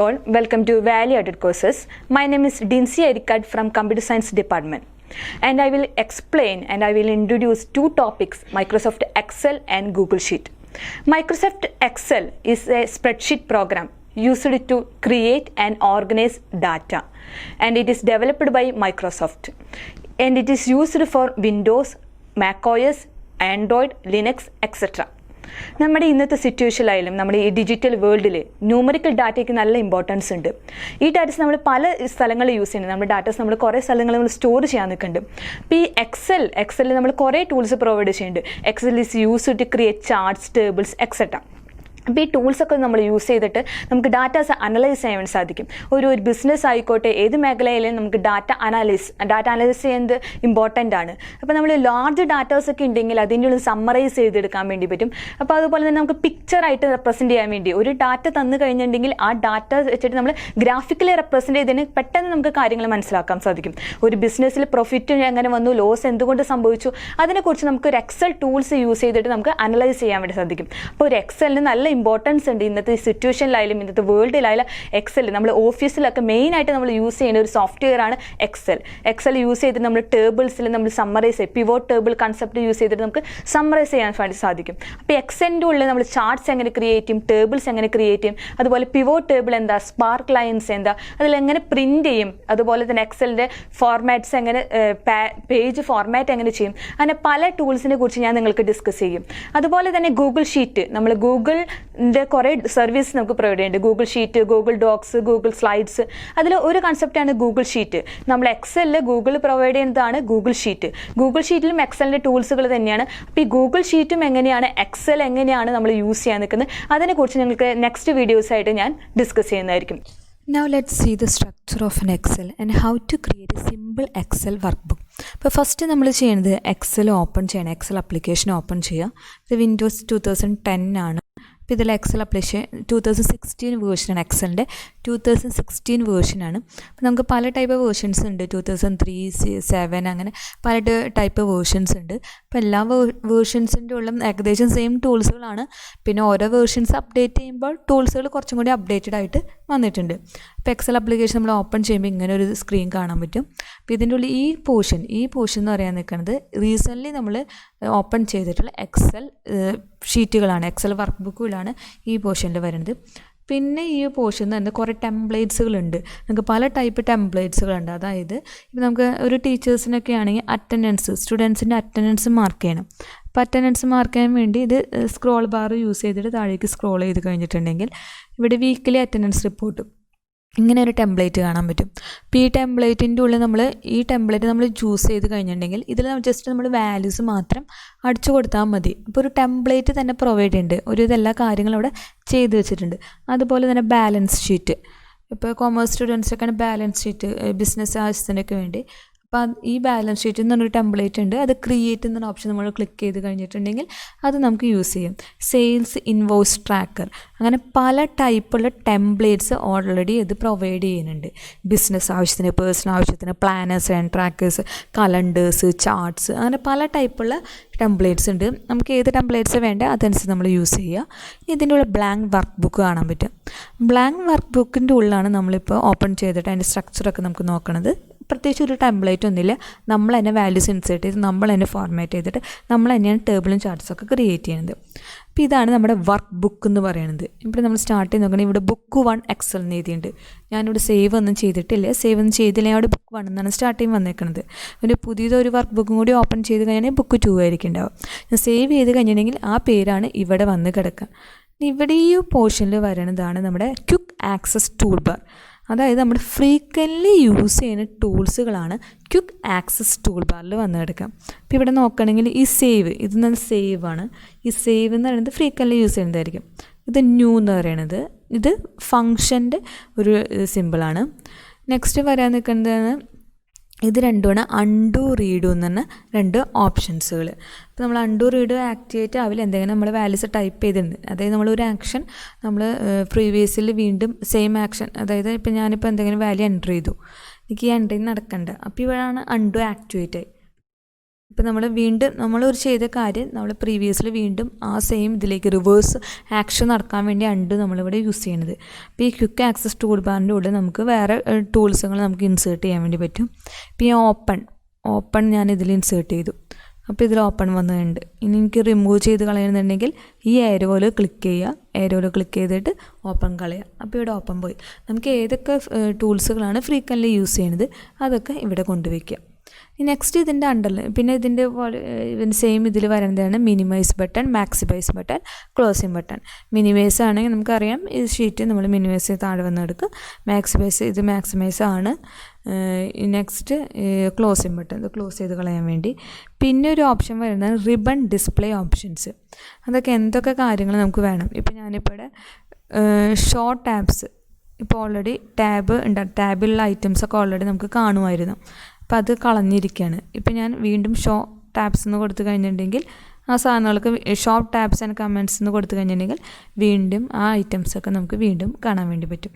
all, welcome to Value Added Courses. My name is Dincy Arikkat from Computer Science Department, and I will explain and I will introduce two topics, Microsoft Excel and Google Sheet. Microsoft Excel is a spreadsheet program used to create and organize data, and it is developed by Microsoft, and it is used for Windows, macOS, Android, Linux, etc. നമ്മുടെ ഇന്നത്തെ സിറ്റുവേഷനിലായാലും നമ്മുടെ ഈ digital വേൾഡിൽ numerical ഡാറ്റയ്ക്ക് നല്ല importance ഉണ്ട്. ഈ ഡാറ്റസ് നമ്മൾ പല സ്ഥലങ്ങളിൽ യൂസ് ചെയ്യുന്നത്. നമ്മുടെ ഡാറ്റസ് നമ്മൾ കുറേ സ്ഥലങ്ങളിൽ നമ്മൾ സ്റ്റോർ ചെയ്യാൻ നിൽക്കുന്നുണ്ട്. അപ്പോൾ ഈ എക്സലിൽ നമ്മൾ കുറേ ടൂൾസ് പ്രൊവൈഡ് ചെയ്യുന്നുണ്ട്. Excel is use to create charts, tables, etcetera. അപ്പോൾ ഈ ടൂൾസൊക്കെ നമ്മൾ യൂസ് ചെയ്തിട്ട് നമുക്ക് ഡാറ്റാസ് അനലൈസ് ചെയ്യാൻ സാധിക്കും. ഒരു ബിസിനസ് ആയിക്കോട്ടെ, ഏത് മേഖലയിലും നമുക്ക് ഡാറ്റ അനലൈസ് ചെയ്യുന്നത് ഇമ്പോർട്ടൻ്റ് ആണ്. അപ്പോൾ നമ്മൾ ലാർജ് ഡാറ്റാസൊക്കെ ഉണ്ടെങ്കിൽ അതിൻ്റെ ഉള്ളിൽ സമ്മറൈസ് ചെയ്തെടുക്കാൻ വേണ്ടി പറ്റും. അപ്പോൾ അതുപോലെ തന്നെ നമുക്ക് പിക്ചറായിട്ട് റെപ്രസെൻറ്റ് ചെയ്യാൻ വേണ്ടി ഒരു ഡാറ്റ തന്നു കഴിഞ്ഞിട്ടുണ്ടെങ്കിൽ ആ ഡാറ്റ വെച്ചിട്ട് നമ്മൾ ഗ്രാഫിക്കലി റെപ്രസെൻറ്റ് ചെയ്തതിന് പെട്ടെന്ന് നമുക്ക് കാര്യങ്ങൾ മനസ്സിലാക്കാൻ സാധിക്കും. ഒരു ബിസിനസ്സിൽ പ്രോഫിറ്റ് എങ്ങനെ വന്നു, ലോസ് എന്തുകൊണ്ട് സംഭവിച്ചു, അതിനെക്കുറിച്ച് നമുക്ക് ഒരു എക്സൽ ടൂൾസ് യൂസ് ചെയ്തിട്ട് നമുക്ക് അനലൈസ് ചെയ്യാൻ വേണ്ടി സാധിക്കും. അപ്പോൾ ഒരു എക്സലിന് നല്ല ഇമ്പോർട്ടൻസ് ഉണ്ട്. ഇന്നത്തെ സിറ്റുവേഷനിലായാലും ഇന്നത്തെ വേൾഡിലായാലും എക്സൽ നമ്മൾ ഓഫീസിലൊക്കെ മെയിനായിട്ട് നമ്മൾ യൂസ് ചെയ്യുന്ന ഒരു സോഫ്റ്റ്വെയർ ആണ് എക്സൽ യൂസ് ചെയ്തിട്ട് നമ്മൾ ടേബിൾസിൽ നമ്മൾ summarise pivot table concept use ചെയ്തിട്ട് നമുക്ക് സമ്മറൈസ് ചെയ്യാൻ വേണ്ടി സാധിക്കും. അപ്പോൾ എക്സലിൻ്റെ ഉള്ളിൽ നമ്മൾ ചാർട്ട്സ് എങ്ങനെ ക്രിയേറ്റ് ചെയ്യും, ടേബിൾസ് എങ്ങനെ ക്രിയേറ്റ് ചെയ്യും, അതുപോലെ പിവോട്ട് ടേബിൾ എന്താ, സ്പാർക്ക് ലൈൻസ് എന്താ, അതിലെങ്ങനെ പ്രിൻറ്റ് ചെയ്യും, അതുപോലെ തന്നെ എക്സലിൻ്റെ ഫോർമാറ്റ്സ് എങ്ങനെ, പേജ് ഫോർമാറ്റ് എങ്ങനെ ചെയ്യും, അങ്ങനെ പല ടൂൾസിനെ കുറിച്ച് ഞാൻ നിങ്ങൾക്ക് ഡിസ്കസ് ചെയ്യും. അതുപോലെ തന്നെ ഗൂഗിൾ ഷീറ്റ്, നമ്മൾ ഗൂഗിളിൻ്റെ കുറേ സർവീസ് നമുക്ക് പ്രൊവൈഡ് ചെയ്യുന്നുണ്ട്. Google sheet, Google docs, Google slides, അതിൽ ഒരു കൺസെപ്റ്റാണ് ഗൂഗിൾ ഷീറ്റ്. നമ്മൾ എക്സലിൽ ഗൂഗിൾ പ്രൊവൈഡ് ചെയ്യുന്നതാണ് ഗൂഗിൾ ഷീറ്റ്. ഗൂഗിൾ ഷീറ്റിലും എക്സലിൻ്റെ ടൂൾസുകൾ തന്നെയാണ്. അപ്പോൾ ഈ ഗൂഗിൾ ഷീറ്റും എങ്ങനെയാണ്, എക്സൽ എങ്ങനെയാണ് നമ്മൾ യൂസ് ചെയ്യാൻ നിൽക്കുന്നത്, അതിനെക്കുറിച്ച് ഞങ്ങൾക്ക് നെക്സ്റ്റ് വീഡിയോസായിട്ട് ഞാൻ ഡിസ്കസ് ചെയ്യുന്നതായിരിക്കും. Now let's see the structure of an Excel and how to create a simple Excel workbook. അപ്പോൾ ഫസ്റ്റ് നമ്മൾ ചെയ്യുന്നത് എക്സൽ ഓപ്പൺ ചെയ്യണം. എക്സൽ ആപ്ലിക്കേഷൻ ഓപ്പൺ ചെയ്യുക. ഇത് വിൻഡോസ് 2010 ആണ്. അപ്പോൾ ഇതിൽ എക്സൽ ആപ്ലിക്കേഷൻ 2016 വേർഷനാണ്. എക്സലിൻ്റെ 2016 വേർഷനാണ്. അപ്പോൾ നമുക്ക് പല ടൈപ്പ് വേർഷൻസ് ഉണ്ട്. 2003, 7 അങ്ങനെ പല ടൈപ്പ് വേർഷൻസ് ഉണ്ട്. അപ്പോൾ എല്ലാ വേർഷൻസിൻ്റെ ഉള്ള ഏകദേശം സെയിം ടൂൾസുകളാണ്. പിന്നെ ഓരോ വേർഷൻസ് അപ്ഡേറ്റ് ചെയ്യുമ്പോൾ ടൂൾസുകൾ കുറച്ചും കൂടി അപ്ഡേറ്റഡ് ആയിട്ട് വന്നിട്ടുണ്ട്. ഇപ്പോൾ എക്സൽ ആപ്ലിക്കേഷൻ നമ്മൾ ഓപ്പൺ ചെയ്യുമ്പോൾ ഇങ്ങനെ ഒരു സ്ക്രീൻ കാണാൻ പറ്റും. അപ്പോൾ ഇതിൻ്റെ ഉള്ളിൽ ഈ പോർഷൻ എന്ന് പറയാൻ നിൽക്കുന്നത് റീസെൻ്റ്ലി നമ്മൾ ഓപ്പൺ ചെയ്തിട്ടുള്ള എക്സൽ ഷീറ്റുകളാണ്, എക്സൽ വർക്ക് ബുക്കുകളാണ് ഈ പോർഷനിൽ വരുന്നത്. പിന്നെ ഈ പോർഷനിൽ തന്നെ കുറേ ടെംപ്ലേറ്റ്സുകളുണ്ട്. നമുക്ക് പല ടൈപ്പ് ടെംപ്ലേറ്റ്സുകളുണ്ട്. അതായത് ഇപ്പോൾ നമുക്ക് ഒരു ടീച്ചേഴ്സിനൊക്കെ ആണെങ്കിൽ സ്റ്റുഡൻസിൻ്റെ അറ്റൻഡൻസ് മാർക്ക് ചെയ്യണം. അപ്പോൾ അറ്റൻഡൻസ് മാർക്ക് ചെയ്യാൻ വേണ്ടി ഇത് സ്ക്രോൾ ബാർ യൂസ് ചെയ്തിട്ട് താഴേക്ക് സ്ക്രോൾ ചെയ്ത് കഴിഞ്ഞിട്ടുണ്ടെങ്കിൽ ഇവിടെ വീക്കിലി അറ്റൻഡൻസ് റിപ്പോർട്ട് ഇങ്ങനെ ഒരു ടെംപ്ലേറ്റ് കാണാൻ പറ്റും. അപ്പോൾ ഈ ടെംപ്ലേറ്റിൻ്റെ ഉള്ളിൽ ഈ ടെംപ്ലേറ്റ് നമ്മൾ ചൂസ് ചെയ്ത് കഴിഞ്ഞിട്ടുണ്ടെങ്കിൽ ഇതിൽ ജസ്റ്റ് നമ്മൾ വാല്യൂസ് മാത്രം അടിച്ചു കൊടുത്താൽ മതി. അപ്പോൾ ഒരു ടെംപ്ലേറ്റ് തന്നെ പ്രൊവൈഡ് ചെയ്യുന്നുണ്ട്. ഇതെല്ലാ കാര്യങ്ങളും അവിടെ ചെയ്ത് വെച്ചിട്ടുണ്ട്. അതുപോലെ തന്നെ ബാലൻസ് ഷീറ്റ്, ഇപ്പോൾ കൊമേഴ്സ് സ്റ്റുഡൻസിനൊക്കെയാണ് ബാലൻസ് ഷീറ്റ്, ബിസിനസ് ആവശ്യത്തിനൊക്കെ വേണ്ടി. അപ്പോൾ ഈ ബാലൻസ് ഷീറ്റ് എന്ന് പറഞ്ഞൊരു ടെംപ്ലേറ്റ് ഉണ്ട്. അത് ക്രിയേറ്റ് എന്നൊരു ഓപ്ഷൻ നമ്മൾ ക്ലിക്ക് ചെയ്ത് കഴിഞ്ഞിട്ടുണ്ടെങ്കിൽ അത് നമുക്ക് യൂസ് ചെയ്യും. സെയിൽസ് ഇൻവോയ്സ് ട്രാക്കർ, അങ്ങനെ പല ടൈപ്പുള്ള ടെംപ്ലേറ്റ്സ് ഓൾറെഡി ഇത് പ്രൊവൈഡ് ചെയ്യുന്നുണ്ട്. ബിസിനസ് ആവശ്യത്തിന്, പേഴ്സണൽ ആവശ്യത്തിന്, planners and trackers, calendars, charts, അങ്ങനെ പല ടൈപ്പുള്ള ടെംപ്ലേറ്റ്സ് ഉണ്ട്. നമുക്ക് ഏത് ടെംപ്ലേറ്റ്സ് വേണ്ട അതനുസരിച്ച് നമ്മൾ യൂസ് ചെയ്യുക. ഇതിൻ്റെ ഉള്ള ബ്ലാങ്ക് വർക്ക് ബുക്ക് കാണാൻ പറ്റും. ബ്ലാങ്ക് വർക്ക് ബുക്കിൻ്റെ ഉള്ളിലാണ് നമ്മളിപ്പോൾ ഓപ്പൺ ചെയ്തിട്ട് അതിൻ്റെ സ്ട്രക്ചറൊക്കെ നമുക്ക് നോക്കണത്. പ്രത്യേകിച്ച് ഒരു ടെംപ്ലേറ്റ് ഒന്നുമില്ല. നമ്മൾ തന്നെ വാല്യൂസ് ഇൻസേർട്ട് ചെയ്ത് നമ്മൾ തന്നെ ഫോർമാറ്റ് ചെയ്തിട്ട് നമ്മൾ തന്നെയാണ് ടേബിളും ചാർട്ട്സൊക്കെ ക്രിയേറ്റ് ചെയ്യുന്നത്. അപ്പോൾ ഇതാണ് നമ്മുടെ വർക്ക് ബുക്ക് എന്ന് പറയുന്നത്. ഇവിടെ നമ്മൾ സ്റ്റാർട്ട് ചെയ്ത് നോക്കണമെങ്കിൽ ഇവിടെ ബുക്ക് 1 എക്സൽ എന്ന് എഴുതിയിട്ടുണ്ട്. ഞാനിവിടെ സേവ് ഒന്നും ചെയ്തിട്ടില്ല. അവിടെ ബുക്ക് 1 എന്നാണ് സ്റ്റാർട്ടിങ് വന്നേക്കുന്നത്. ഒരു പുതിയതൊരു വർക്ക് ബുക്കും കൂടി ഓപ്പൺ ചെയ്ത് കഴിഞ്ഞാൽ ബുക്ക് 2 ആയിരിക്കും ഉണ്ടാവും. ഞാൻ സേവ് ചെയ്ത് കഴിഞ്ഞിട്ടുണ്ടെങ്കിൽ ആ പേരാണ് ഇവിടെ വന്ന് കിടക്കുക. ഇവിടെ ഈ പോർഷനിൽ വരുന്നതാണ് നമ്മുടെ ക്വിക്ക് ആക്സസ് ടൂൾ ബാർ. അതായത് നമ്മൾ ഫ്രീക്വൻ്റ്ലി യൂസ് ചെയ്യുന്ന ടൂൾസുകളാണ് ക്വിക്ക് ആക്സസ് ടൂൾ ബാറിൽ വന്ന് കിടക്കാം. അപ്പോൾ ഇവിടെ നോക്കുകയാണെങ്കിൽ ഈ ഇത് നല്ല സേവ് ആണ്. ഈ സേവ് എന്ന് പറയുന്നത് ഫ്രീക്വൻ്റ്ലി യൂസ് ചെയ്യുന്നതായിരിക്കും. ഇത് ന്യൂ എന്ന് പറയുന്നത് ഇത് ഫങ്ഷൻ്റെ ഒരു സിമ്പിളാണ്. നെക്സ്റ്റ് വരാൻ നിൽക്കുന്നത് ഇത് രണ്ടുമാണ് അൺഡു റീഡു എന്ന് പറഞ്ഞ 2 ഓപ്ഷൻസുകൾ. അപ്പോൾ നമ്മൾ അൺഡു റീഡു ആക്ടിവേറ്റ് ആവില്ല. എന്തെങ്കിലും നമ്മൾ വാല്യൂസ് ടൈപ്പ് ചെയ്തിട്ടുണ്ട്. അതായത് നമ്മളൊരു ആക്ഷൻ നമ്മൾ പ്രീവിയസിൽ വീണ്ടും സെയിം ആക്ഷൻ, അതായത് ഇപ്പോൾ ഞാനിപ്പോൾ എന്തെങ്കിലും വാല്യൂ എൻ്റർ ചെയ്തു, എനിക്ക് ഈ എൻ്ററിങ് നടക്കണ്ട. അപ്പോൾ ഇവിടെയാണ് അൺഡു ആക്ടിവേറ്റ് ആയി. ഇപ്പോൾ നമ്മളൊരു ചെയ്ത കാര്യം നമ്മൾ പ്രീവിയസിൽ വീണ്ടും ആ സെയിം ഇതിലേക്ക് റിവേഴ്സ് ആക്ഷൻ നടക്കാൻ വേണ്ടി നമ്മളിവിടെ യൂസ് ചെയ്യണത്. അപ്പോൾ ഈ ക്വിക്ക് ആക്സസ് ടൂൾ ബാറിൻ്റെ ഉള്ളിൽ നമുക്ക് വേറെ ടൂൾസുകൾ നമുക്ക് ഇൻസേർട്ട് ചെയ്യാൻ വേണ്ടി പറ്റും. ഇപ്പോൾ ഈ ഓപ്പൺ ഞാൻ ഇതിൽ ഇൻസേർട്ട് ചെയ്തു. അപ്പോൾ ഇതിൽ ഓപ്പൺ വന്നിട്ടുണ്ട്. ഇനി എനിക്ക് റിമൂവ് ചെയ്ത് കളയണമെന്നുണ്ടെങ്കിൽ ഈ ഏരോയിൽ ക്ലിക്ക് ചെയ്യുക. ഏരോയിൽ ക്ലിക്ക് ചെയ്തിട്ട് ഓപ്പൺ കളയുക. അപ്പോൾ ഇവിടെ ഓപ്പൺ പോയി. നമുക്ക് ഏതൊക്കെ ടൂൾസുകളാണ് ഫ്രീക്വൻ്റ്ലി യൂസ് ചെയ്യുന്നത് അതൊക്കെ ഇവിടെ കൊണ്ടുവയ്ക്കുക. നെക്സ്റ്റ് ഇതിൻ്റെ അണ്ടറിൽ പിന്നെ ഇതിൻ്റെ സെയിം ഇതിൽ വരുന്നതാണ് minimize button, maximize button, closing button. Minimize ആണെങ്കിൽ നമുക്കറിയാം ഈ ഷീറ്റ് നമ്മൾ മിനിമൈസ് ചെയ്ത് താഴെ വന്ന് എടുക്കുക. മാക്സിമൈസ് ആണ്. നെക്സ്റ്റ് ക്ലോസിങ് ബട്ടൺ, ഇത് ക്ലോസ് ചെയ്ത് കളയാൻ വേണ്ടി. പിന്നെ ഒരു ഓപ്ഷൻ വരുന്നതാണ് റിബൺ ഡിസ്പ്ലേ ഓപ്ഷൻസ്. അതൊക്കെ എന്തൊക്കെ കാര്യങ്ങൾ നമുക്ക് വേണം. ഇപ്പോൾ ഞാനിപ്പോൾ ഇവിടെ ഷോ ടാബ്സ് ഇപ്പോൾ ഓൾറെഡി ടാബിലുള്ള ഐറ്റംസൊക്കെ ഓൾറെഡി നമുക്ക് കാണുമായിരുന്നു. അപ്പോൾ അത് കളഞ്ഞിരിക്കുകയാണ്. ഇപ്പോൾ ഞാൻ വീണ്ടും ഷോ ടാബ്സ് എന്ന് കൊടുത്തു കഴിഞ്ഞിട്ടുണ്ടെങ്കിൽ ആ സാധനങ്ങൾക്ക് ഷോ ടാബ്സ് ആൻഡ് കമൻറ്റ്സ് എന്ന് കൊടുത്തു കഴിഞ്ഞിട്ടുണ്ടെങ്കിൽ വീണ്ടും ആ ഐറ്റംസൊക്കെ നമുക്ക് വീണ്ടും കാണാൻ വേണ്ടി പറ്റും.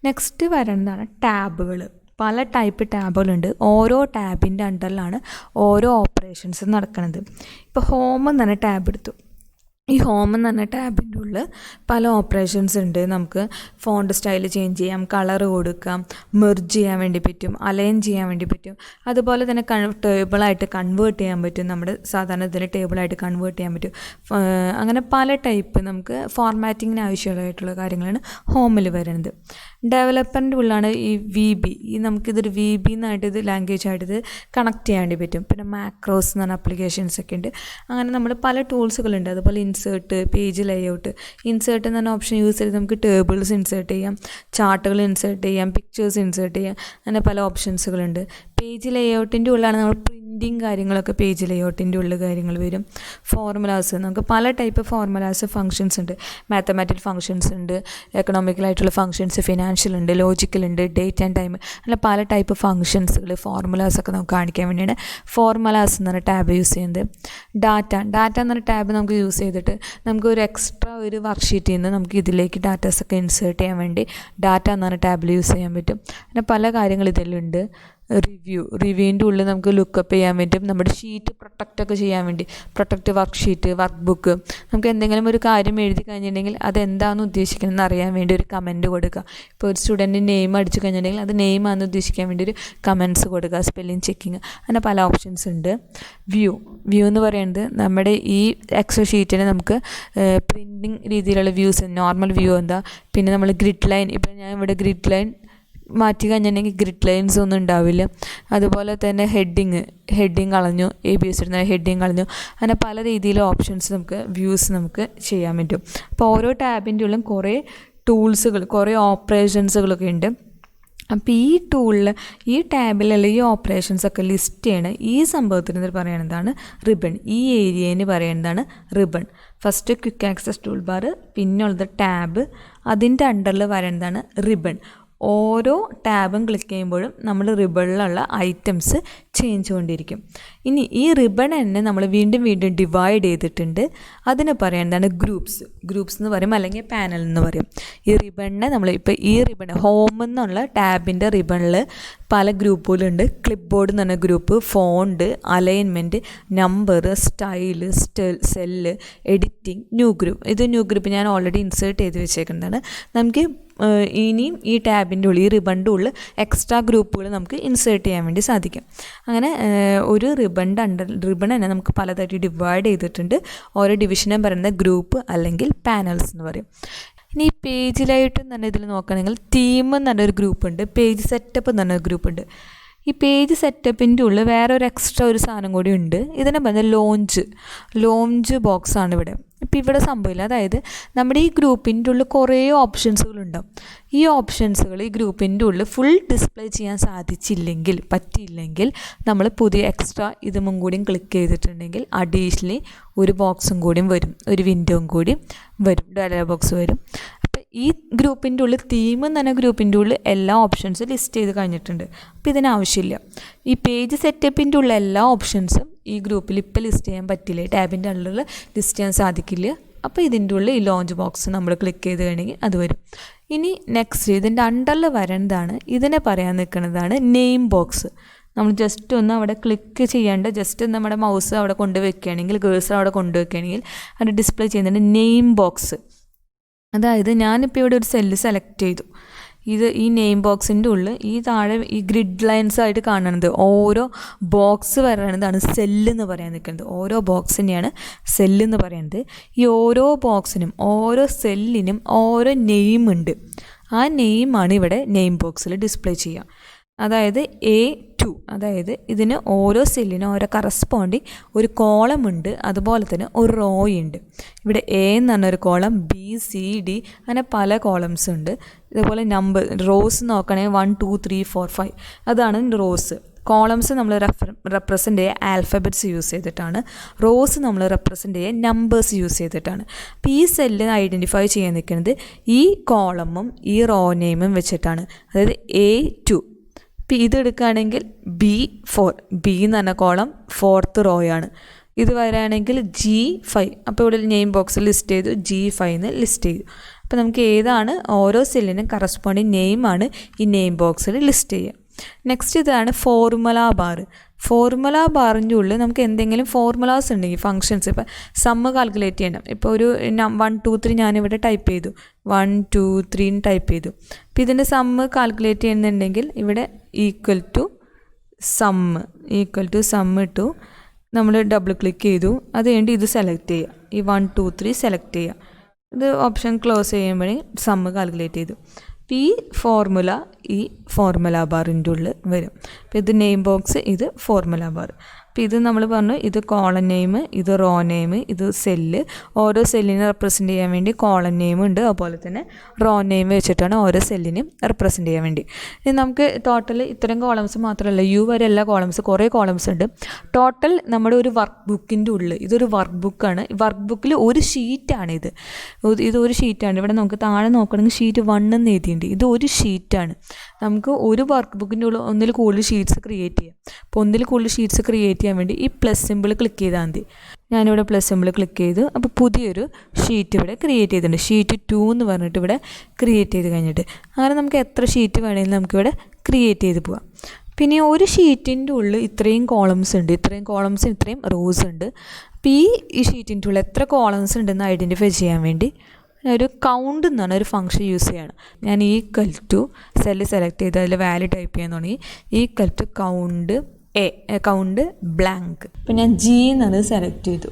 നെക്സ്റ്റ് വരുന്നതാണ് ടാബുകൾ. പല ടൈപ്പ് ടാബുകളുണ്ട്. ഓരോ ടാബിൻ്റെ അണ്ടറിലാണ് ഓരോ ഓപ്പറേഷൻസ് നടക്കുന്നത്. ഇപ്പോൾ ഹോം എന്ന് പറഞ്ഞ ടാബ് എടുത്തു. ഈ ഹോം എന്ന് പറഞ്ഞ ടാബിൻ്റെ ഉള്ളിൽ പല ഓപ്പറേഷൻസ് ഉണ്ട്. നമുക്ക് ഫോണ്ട് സ്റ്റൈൽ ചേഞ്ച് ചെയ്യാം, കളർ കൊടുക്കാം, മെർജ് ചെയ്യാൻ വേണ്ടി പറ്റും, അലൈൻ ചെയ്യാൻ വേണ്ടി പറ്റും. അതുപോലെ തന്നെ ടേബിളായിട്ട് കൺവേർട്ട് ചെയ്യാൻ പറ്റും. നമ്മുടെ സാധാരണ ഇതിന് ടേബിളായിട്ട് കൺവേർട്ട് ചെയ്യാൻ പറ്റും. അങ്ങനെ പല ടൈപ്പ് നമുക്ക് ഫോർമാറ്റിങ്ങിന് ആവശ്യമായിട്ടുള്ള കാര്യങ്ങളാണ് ഹോമിൽ വരുന്നത്. ഡെവലപ്പറിൻ്റെ ഉള്ളിലാണ് ഈ VB. നമുക്കിതൊരു VB എന്നായിട്ട് ഇത് ലാംഗ്വേജ് ആയിട്ട് ഇത് കണക്ട് ചെയ്യാൻ വേണ്ടി പറ്റും. പിന്നെ മാക്രോസ് എന്ന് പറഞ്ഞ ആപ്ലിക്കേഷൻസ് ഒക്കെ ഉണ്ട്. അങ്ങനെ നമ്മൾ പല ടൂൾസുകളുണ്ട്. അതുപോലെ ഇൻസേർട്ട്, പേജ് ലേഔട്ട്. ഇൻസേർട്ട് എന്ന് പറഞ്ഞ ഓപ്ഷൻ യൂസ് ചെയ്ത് നമുക്ക് ടേബിൾസ് ഇൻസേർട്ട് ചെയ്യാം, ചാർട്ടുകൾ ഇൻസേർട്ട് ചെയ്യാം, പിക്ചേഴ്സ് ഇൻസേർട്ട് ചെയ്യാം. അങ്ങനെ പല ഓപ്ഷൻസുകളുണ്ട്. പേജ് ലേഔട്ടിൻ്റെ ഉള്ളിലാണ് നമ്മൾ പ്രിൻറ്റിങ് കാര്യങ്ങളൊക്കെ പേജ് ലേഔട്ടിൻ്റെ ഉള്ളിൽ കാര്യങ്ങൾ വരും. ഫോർമുലാസ്, നമുക്ക് പല ടൈപ്പ് ഫോർമുലാസ് ഫങ്ഷൻസ് ഉണ്ട്. മാത്തമാറ്റിക്കൽ ഫങ്ഷൻസ് ഉണ്ട്, എക്കണോമിക്കലായിട്ടുള്ള ഫങ്ഷൻസ്, ഫിനാൻഷ്യൽ ഉണ്ട്, ലോജിക്കൽ ഉണ്ട്, ഡേറ്റ് ആൻഡ് ടൈം. അങ്ങനെ പല ടൈപ്പ് ഫങ്ഷൻസുകൾ ഫോർമുലാസൊക്കെ നമുക്ക് കാണിക്കാൻ വേണ്ടിയാണ് ഫോർമുലാസ് എന്ന് പറഞ്ഞ ടാബ് യൂസ് ചെയ്യുന്നത്. ഡാറ്റ എന്ന് പറഞ്ഞ ടാബ് നമുക്ക് യൂസ് ചെയ്തിട്ട് നമുക്ക് ഒരു എക്സ്ട്രാ ഒരു വർക്ക്ഷീറ്റിൽ നിന്ന് നമുക്ക് ഇതിലേക്ക് ഡാറ്റാസൊക്കെ ഇൻസേർട്ട് ചെയ്യാൻ വേണ്ടി ഡാറ്റ എന്ന് പറഞ്ഞ ടാബിൽ യൂസ് ചെയ്യാൻ പറ്റും. അങ്ങനെ പല കാര്യങ്ങൾ ഇതിലുണ്ട്. റിവ്യൂവിൻ്റെ ഉള്ളിൽ നമുക്ക് ലുക്കപ്പ് ചെയ്യാൻ പറ്റും. നമ്മുടെ ഷീറ്റ് പ്രൊട്ടക്റ്റൊക്കെ ചെയ്യാൻ വേണ്ടി പ്രൊട്ടക്റ്റ് വർക്ക്ഷീറ്റ്, വർക്ക് ബുക്ക്. നമുക്ക് എന്തെങ്കിലും ഒരു കാര്യം എഴുതി കഴിഞ്ഞിട്ടുണ്ടെങ്കിൽ അതെന്താണെന്ന് ഉദ്ദേശിക്കണമെന്ന് അറിയാൻ വേണ്ടി ഒരു കമൻറ്റ് കൊടുക്കുക. ഇപ്പോൾ ഒരു സ്റ്റുഡൻറ്റ് നെയിം അടിച്ചു കഴിഞ്ഞിട്ടുണ്ടെങ്കിൽ അത് നെയിമാണെന്ന് ഉദ്ദേശിക്കാൻ വേണ്ടി ഒരു കമൻറ്റ്സ് കൊടുക്കുക, സ്പെല്ലിംഗ് ചെക്കിങ്. അങ്ങനെ പല ഓപ്ഷൻസ് ഉണ്ട്. വ്യൂ എന്ന് പറയുന്നത് നമ്മുടെ ഈ എക്സൽ ഷീറ്റിന് നമുക്ക് പ്രിൻറ്റിങ് രീതിയിലുള്ള വ്യൂസ്, നോർമൽ വ്യൂ എന്താ. പിന്നെ നമ്മൾ ഗ്രിഡ് ലൈൻ, ഇപ്പോൾ ഞാൻ ഇവിടെ ഗ്രിഡ് ലൈൻ മാറ്റി കഴിഞ്ഞിട്ടുണ്ടെങ്കിൽ ഗ്രിഡ് ലൈൻസ് ഒന്നും ഉണ്ടാവില്ല. അതുപോലെ തന്നെ ഹെഡിങ് കളഞ്ഞു, ABS ഇടുന്ന ഹെഡിങ് കളഞ്ഞു. അങ്ങനെ പല രീതിയിലുള്ള ഓപ്ഷൻസ് നമുക്ക് വ്യൂസ് നമുക്ക് ചെയ്യാൻ പറ്റും. അപ്പോൾ ഓരോ ടാബിൻ്റെ ഉള്ളിലും കുറേ ടൂൾസുകൾ, കുറേ ഓപ്പറേഷൻസുകളൊക്കെ ഉണ്ട്. അപ്പോൾ ഈ ടാബിലുള്ള ഈ ഓപ്പറേഷൻസൊക്കെ ലിസ്റ്റ് ചെയ്യണ ഈ സംഭവത്തിന് പറയുന്നതാണ് റിബൺ. ഈ ഏരിയന് പറയുന്നതാണ് ribbon. First quick access tool bar, പിന്നുള്ളത് ടാബ്, അതിൻ്റെ അണ്ടറിൽ പറയുന്നതാണ് റിബൺ. ഓരോ ടാബും ക്ലിക്ക് ചെയ്യുമ്പോഴും നമ്മൾ റിബണിലുള്ള ഐറ്റംസ് ചേഞ്ച് കൊണ്ടിരിക്കും. ഇനി ഈ റിബൺ തന്നെ നമ്മൾ വീണ്ടും ഡിവൈഡ് ചെയ്തിട്ടുണ്ട്. അതിന് പറയുന്നതാണ് ഗ്രൂപ്പ്സ് എന്ന് പറയും, അല്ലെങ്കിൽ പാനൽ എന്ന് പറയും. ഈ റിബണിനെ നമ്മൾ ഇപ്പോൾ ഈ റിബൺ ഹോം എന്നുള്ള ടാബിൻ്റെ റിബണിൽ പല ഗ്രൂപ്പുകളുണ്ട്. ക്ലിപ്പ് ബോർഡ് എന്ന് പറഞ്ഞ group, font, alignment, number, style, cell, editing, new group ഞാൻ ഓൾറെഡി ഇൻസേർട്ട് ചെയ്ത് വെച്ചേക്കുന്നതാണ്. നമുക്ക് ഇനിയും ഈ ടാബിൻ്റെ ഉള്ളിൽ, ഈ റിബണിൻ്റെ ഉള്ളിൽ എക്സ്ട്രാ ഗ്രൂപ്പുകൾ നമുക്ക് ഇൻസേർട്ട് ചെയ്യാൻ വേണ്ടി സാധിക്കും. അങ്ങനെ ഒരു റിബൺ തന്നെ നമുക്ക് പലതായിട്ട് ഡിവൈഡ് ചെയ്തിട്ടുണ്ട്. ഓരോ ഡിവിഷനും പറയുന്നത് ഗ്രൂപ്പ് അല്ലെങ്കിൽ പാനൽസ് എന്ന് പറയും. ഇനി ഈ പേജിലായിട്ട് തന്നെ ഇതിൽ നോക്കുകയാണെങ്കിൽ തീം എന്ന് പറഞ്ഞൊരു ഗ്രൂപ്പുണ്ട്, പേജ് സെറ്റപ്പ് എന്ന് പറഞ്ഞൊരു ഗ്രൂപ്പുണ്ട്. ഈ പേജ് സെറ്റപ്പിൻ്റെ ഉള്ളിൽ വേറെ ഒരു എക്സ്ട്രാ ഒരു സാധനം കൂടി ഉണ്ട്. ഇതിനെ പറഞ്ഞാൽ ലോഞ്ച് ബോക്സാണ് ഇവിടെ. ഇപ്പോൾ ഇവിടെ സംഭവമില്ല. അതായത് നമ്മുടെ ഈ ഗ്രൂപ്പിൻ്റെ ഉള്ളിൽ കുറേ ഓപ്ഷൻസുകളുണ്ടാവും. ഈ ഓപ്ഷൻസുകൾ ഈ ഗ്രൂപ്പിൻ്റെ ഉള്ളിൽ ഫുൾ ഡിസ്പ്ലേ ചെയ്യാൻ പറ്റിയില്ലെങ്കിൽ നമ്മൾ പുതിയ എക്സ്ട്രാ ഇതും കൂടിയും ക്ലിക്ക് ചെയ്തിട്ടുണ്ടെങ്കിൽ അഡീഷണലി ഒരു ബോക്സും കൂടിയും വരും, ഒരു വിൻഡോയും കൂടി വരും, ഡയലോഗ് ബോക്സ് വരും. അപ്പോൾ ഈ ഗ്രൂപ്പിൻ്റെ ഉള്ളിൽ തീം എന്ന് പറഞ്ഞ ഗ്രൂപ്പിൻ്റെ ഉള്ളിൽ എല്ലാ ഓപ്ഷൻസും ലിസ്റ്റ് ചെയ്ത് കഴിഞ്ഞിട്ടുണ്ട്. അപ്പോൾ ഇതിനാവശ്യമില്ല. ഈ പേജ് സെറ്റപ്പിൻ്റെ ഉള്ള എല്ലാ ഓപ്ഷൻസും ഈ ഗ്രൂപ്പിൽ ഇപ്പോൾ ലിസ്റ്റ് ചെയ്യാൻ പറ്റില്ല, ടാബിൻ്റെ ഉള്ളിൽ ലിസ്റ്റ് ചെയ്യാൻ സാധിക്കില്ല. അപ്പോൾ ഇതിൻ്റെ ഉള്ളിൽ ഈ ലോഞ്ച് ബോക്സ് നമ്മൾ ക്ലിക്ക് ചെയ്ത് കഴിഞ്ഞെങ്കിൽ അത് വരും. ഇനി നെക്സ്റ്റ് ഇതിൻ്റെ അണ്ടറിൽ വരേണ്ടതാണ്, ഇതിനെ പറയാൻ നിൽക്കുന്നതാണ് നെയിം ബോക്സ്. നമ്മൾ ജസ്റ്റ് ഒന്ന് അവിടെ ക്ലിക്ക് ചെയ്യേണ്ട, ജസ്റ്റ് നമ്മുടെ മൗസ് അവിടെ കൊണ്ടുവയ്ക്കുകയാണെങ്കിൽ, കേഴ്സർ അവിടെ കൊണ്ടുവയ്ക്കുകയാണെങ്കിൽ അത് ഡിസ്പ്ലേ ചെയ്യുന്നുണ്ട് നെയിം ബോക്സ്. അതായത് ഞാനിപ്പോൾ ഇവിടെ ഒരു സെല്ല് സെലക്ട് ചെയ്തു. ഈ നെയിം ബോക്സിൻ്റെ ഉള്ളിൽ ഈ താഴെ ഈ ഗ്രിഡ് ലൈൻസ് ആയിട്ട് കാണുന്നത് ഓരോ ബോക്സ് പറയുന്നതാണ് സെല്ലെന്ന് പറയാൻ നിൽക്കുന്നത്. ഓരോ ബോക്സിനെയാണ് സെല്ലെന്ന് പറയുന്നത്. ഈ ഓരോ ബോക്സിനും ഓരോ സെല്ലിനും ഓരോ നെയിം ഉണ്ട്. ആ നെയിമാണ് ഇവിടെ നെയിം ബോക്സിൽ ഡിസ്പ്ലേ ചെയ്യുക. അതായത് A2, അതായത് ഇതിന് ഓരോ സെല്ലിനും ഓരോ കറസ്പോണ്ടിങ് ഒരു കോളം ഉണ്ട്, അതുപോലെ തന്നെ ഒരു റോ ഉണ്ട്. ഇവിടെ A എന്ന് പറഞ്ഞൊരു കോളം, B C D അങ്ങനെ പല കോളംസ് ഉണ്ട്. ഇതുപോലെ നമ്പർ റോസ് നോക്കണമെങ്കിൽ 1 2 3 4 5 അതാണ് റോസ്. കോളംസ് നമ്മൾ റെപ്രസെൻ്റ് ചെയ്യുക ആൽഫബറ്റ്സ് യൂസ് ചെയ്തിട്ടാണ്. റോസ് നമ്മൾ റെപ്രസെൻ്റ് ചെയ്യുക നമ്പേഴ്സ് യൂസ് ചെയ്തിട്ടാണ്. അപ്പോൾ ഈ സെല്ല് ഐഡൻറ്റിഫൈ ചെയ്യാൻ നിൽക്കുന്നത് ഈ കോളമും ഈ റോ നെയിമും വെച്ചിട്ടാണ്. അതായത് A2. ഇപ്പോൾ ഇതെടുക്കുകയാണെങ്കിൽ B4, B എന്ന് പറഞ്ഞ കോളം 4th റോയാണ്. ഇത് വരികയാണെങ്കിൽ G5, അപ്പോൾ ഇവിടെ നെയിം ബോക്സിൽ ലിസ്റ്റ് ചെയ്തു, G5 എന്ന് ലിസ്റ്റ് ചെയ്തു. അപ്പോൾ നമുക്ക് ഏതാണ് ഓരോ സെല്ലിനും കറസ്പോണ്ടിങ് നെയിമാണ് ഈ നെയിം ബോക്സിൽ ലിസ്റ്റ് ചെയ്യുക. നെക്സ്റ്റ് ഇതാണ് ഫോർമുല ബാർ. ഫോർമുല ബാറിൻ്റെ ഉള്ളിൽ നമുക്ക് എന്തെങ്കിലും ഫോർമുലാസ് ഉണ്ടെങ്കിൽ ഫങ്ഷൻസ്, ഇപ്പോൾ സമ്മ് കാൽക്കുലേറ്റ് ചെയ്യണം. ഇപ്പോൾ ഒരു 1 2 3 ഞാനിവിടെ ടൈപ്പ് ചെയ്തു, 1 2 3 ടൈപ്പ് ചെയ്തു. അപ്പോൾ ഇതിൻ്റെ സമ്മ് കാൽക്കുലേറ്റ് ചെയ്യുന്നുണ്ടെങ്കിൽ ഇവിടെ ഈക്വൽ ടു സമ്മ് ഇട്ടു, നമ്മൾ ഡബിൾ ക്ലിക്ക് ചെയ്തു. അത് കഴിഞ്ഞ് ഇത് സെലക്ട് ചെയ്യുക, ഈ 1 2 3 സെലക്ട് ചെയ്യുക. ഇത് ഓപ്ഷൻ ക്ലോസ് ചെയ്യുമ്പോഴേ സമ്മ് കാൽക്കുലേറ്റ് ചെയ്തു. ഈ ഫോർമുല ബാറിൻ്റെ ഉള്ളിൽ വരും. അപ്പോൾ ഇത് നെയിം ബോക്സ്, ഇത് ഫോർമുല ബാർ. അപ്പോൾ ഇത് നമ്മൾ പറഞ്ഞു, ഇത് കോളൻ നെയിം, ഇത് റോ നെയിം, ഇത് സെല്ല്. ഓരോ സെല്ലിനെ റെപ്രസെൻ്റ് ചെയ്യാൻ വേണ്ടി കോളൻ നെയിം ഉണ്ട്, അതുപോലെ തന്നെ റോ നെയിം വെച്ചിട്ടാണ് ഓരോ സെല്ലിനെയും റെപ്രസെൻ്റ് ചെയ്യാൻ വേണ്ടി. ഇനി നമുക്ക് ടോട്ടൽ ഇത്തരം കോളംസ് മാത്രമല്ല, യു വരെ എല്ലാ കോളംസ്, കുറേ കോളംസ് ഉണ്ട്. ടോട്ടൽ നമ്മുടെ ഒരു വർക്ക് ബുക്കിൻ്റെ ഉള്ളിൽ, ഇതൊരു വർക്ക് ബുക്കാണ്. വർക്ക് ബുക്കിൽ ഒരു ഷീറ്റാണിത്. ഇതൊരു ഷീറ്റാണ്. ഇവിടെ നമുക്ക് താഴെ നോക്കണമെങ്കിൽ ഷീറ്റ് 1 എന്ന് എഴുതിയിട്ടുണ്ട്. ഇത് ഒരു ഷീറ്റാണ്. നമുക്ക് ഒരു വർക്ക് ബുക്കിൻ്റെ ഉള്ളിൽ ഒന്നിൽ കൂടുതൽ ഷീറ്റ്സ് ക്രിയേറ്റ് ചെയ്യാം. അപ്പോൾ ഒന്നിൽ കൂടുതൽ ഷീറ്റ്സ് ക്രിയേറ്റ് ചെയ്യാൻ വേണ്ടി ഈ പ്ലസ് സിമ്പിൾ ക്ലിക്ക് ചെയ്താൽ മതി. ഞാനിവിടെ പ്ലസ് സിമ്പിൾ ക്ലിക്ക് ചെയ്തു. അപ്പോൾ പുതിയൊരു ഷീറ്റ് ഇവിടെ ക്രിയേറ്റ് ചെയ്തിട്ടുണ്ട്. ഷീറ്റ് 2 എന്ന് പറഞ്ഞിട്ട് ഇവിടെ ക്രിയേറ്റ് ചെയ്ത് കഴിഞ്ഞിട്ട് അങ്ങനെ നമുക്ക് എത്ര ഷീറ്റ് വേണമെങ്കിലും നമുക്കിവിടെ ക്രിയേറ്റ് ചെയ്ത് പോകാം. പിന്നെ ഒരു ഷീറ്റിൻ്റെ ഉള്ളിൽ ഇത്രയും കോളംസ് ഉണ്ട്, ഇത്രയും റോസ് ഉണ്ട്. അപ്പോൾ ഈ ഷീറ്റിൻ്റെ ഉള്ളിൽ എത്ര കോളംസ് ഉണ്ടെന്ന് ഐഡൻറ്റിഫൈ ചെയ്യാൻ വേണ്ടി ഒരു കൗണ്ട് എന്ന് പറഞ്ഞ ഒരു ഫംഗ്ഷൻ യൂസ് ചെയ്യണം. ഞാൻ ഈക്വൽ ടു സെല്ല് സെലക്ട് ചെയ്ത് അതിൽ വാല്യൂ ടൈപ്പ് ചെയ്യാൻ തുടങ്ങി. Equal to count blank. ഇപ്പം ഞാൻ G എന്നത് സെലക്ട് ചെയ്തു.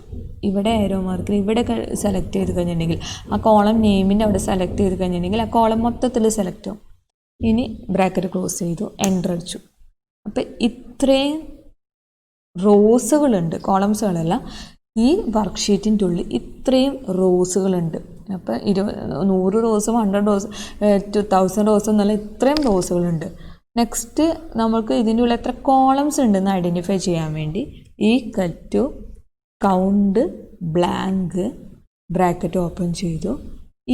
ഇവിടെ ഏരോ മാർക്കിൽ ഇവിടെ സെലക്ട് ചെയ്ത് കഴിഞ്ഞിട്ടുണ്ടെങ്കിൽ ആ കോളം നെയിമിൻ്റെ അവിടെ സെലക്ട് ചെയ്ത് കഴിഞ്ഞിട്ടുണ്ടെങ്കിൽ ആ കോളം മൊത്തത്തിൽ സെലക്ട് ആവും. ഇനി ബ്രാക്കറ്റ് ക്ലോസ് ചെയ്തു, എൻ്റർ അടിച്ചു. അപ്പം ഇത്രയും റോസുകളുണ്ട്, കോളംസുകളല്ല. ഈ വർക്ക്ഷീറ്റിൻ്റെ ഉള്ളിൽ ഇത്രയും റോസുകളുണ്ട്. അപ്പോൾ 100 റോസും 100 റോസ് 2000 റോസും എന്നല്ല, ഇത്രയും റോസുകളുണ്ട്. നെക്സ്റ്റ് നമുക്ക് ഇതിൻ്റെ ഉള്ളിൽ എത്ര കോളംസ് ഉണ്ടെന്ന് ഐഡൻറ്റിഫൈ ചെയ്യാൻ വേണ്ടി equal to count blank bracket open ചെയ്തു.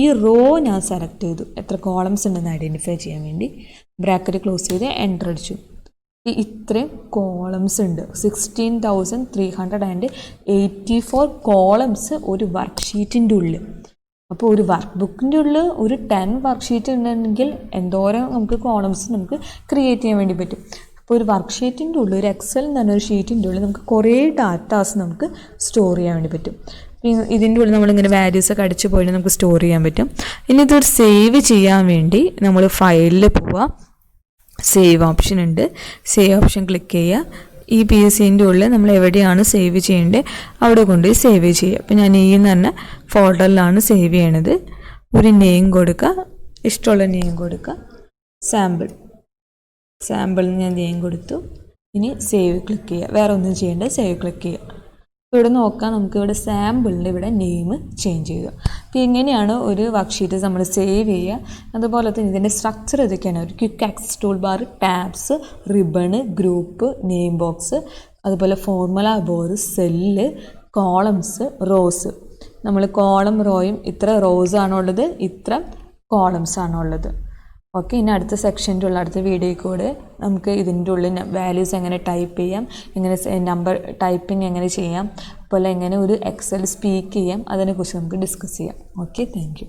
ഈ റോ ഞാൻ സെലക്ട് ചെയ്തു, എത്ര കോളംസ് ഉണ്ടെന്ന് ഐഡൻറ്റിഫൈ ചെയ്യാൻ വേണ്ടി ബ്രാക്കറ്റ് ക്ലോസ് ചെയ്ത് എൻ്റർ അടിച്ചു. ഇത്രയും കോളംസ് ഉണ്ട്. 16,384 കോളംസ് ഒരു വർക്ക് ഷീറ്റിൻ്റെ ഉള്ളിൽ. അപ്പോൾ ഒരു വർക്ക് ബുക്കിൻ്റെ ഉള്ളിൽ ഒരു 10 വർക്ക് ഷീറ്റ് ഉണ്ടെങ്കിൽ എന്തോരം നമുക്ക് കോളംസ് നമുക്ക് ക്രിയേറ്റ് ചെയ്യാൻ വേണ്ടി പറ്റും. അപ്പോൾ ഒരു വർക്ക് ഷീറ്റിൻ്റെ ഉള്ളിൽ, ഒരു എക്സൽ എന്ന് പറഞ്ഞ ഒരു ഷീറ്റിൻ്റെ ഉള്ളിൽ നമുക്ക് കുറേ ഡാറ്റാസ് നമുക്ക് സ്റ്റോർ ചെയ്യാൻ വേണ്ടി പറ്റും. ഇതിൻ്റെ ഉള്ളിൽ നമ്മളിങ്ങനെ വാല്യൂസൊക്കെ അടിച്ച് പോയിട്ട് നമുക്ക് സ്റ്റോർ ചെയ്യാൻ പറ്റും. ഇനി ഇതൊരു സേവ് ചെയ്യാൻ വേണ്ടി നമ്മൾ ഫയലിൽ പോവുക. സേവ് ഓപ്ഷൻ ഉണ്ട്, സേവ് ഓപ്ഷൻ ക്ലിക്ക് ചെയ്യുക. ഈ PSCൻ്റെ ഉള്ളിൽ നമ്മൾ എവിടെയാണ് സേവ് ചെയ്യേണ്ടത് അവിടെ കൊണ്ടുപോയി സേവ് ചെയ്യുക. അപ്പോൾ ഞാൻ ഈ എന്ന് പറഞ്ഞ ഫോൾഡറിലാണ് സേവ് ചെയ്യണത്. ഒരു നെയിം കൊടുക്കുക, ഇഷ്ടമുള്ള നെയിം കൊടുക്കുക. സാമ്പിളിന് ഞാൻ നെയിം കൊടുത്തു. ഇനി സേവ് ക്ലിക്ക് ചെയ്യുക. വേറെ ഒന്നും ചെയ്യേണ്ട, സേവ് ക്ലിക്ക് ചെയ്യുക. ഇവിടെ നോക്കാം, നമുക്കിവിടെ സാമ്പിളിൻ്റെ ഇവിടെ നെയിം ചേഞ്ച് ചെയ്യുക. അപ്പോൾ ഇങ്ങനെയാണ് ഒരു വർക്ക് ഷീറ്റ് നമ്മൾ സേവ് ചെയ്യുക. അതുപോലെ തന്നെ ഇതിൻ്റെ സ്ട്രക്ചർ ഇതൊക്കെയാണ്. ഒരു quick access tool bar, tabs, ribbon, group, name box, അതുപോലെ formula bar, cell, columns, rows. നമ്മൾ കോളം റോയും ഇത്ര റോസ് ആണുള്ളത്, ഇത്ര കോളംസ് ആണുള്ളത്. ഓക്കെ, ഇനി അടുത്ത സെക്ഷൻ്റെ ഉള്ള അടുത്ത വീഡിയോയിൽ കൂടെ നമുക്ക് ഇതിൻ്റെ ഉള്ളിൽ വാല്യൂസ് എങ്ങനെ ടൈപ്പ് ചെയ്യാം, എങ്ങനെ നമ്പർ ടൈപ്പിംഗ് എങ്ങനെ ചെയ്യാം, അതുപോലെ എങ്ങനെ ഒരു എക്സൽ സ്പീക്ക് ചെയ്യാം, അതിനെക്കുറിച്ച് നമുക്ക് ഡിസ്കസ് ചെയ്യാം. Okay, thank you.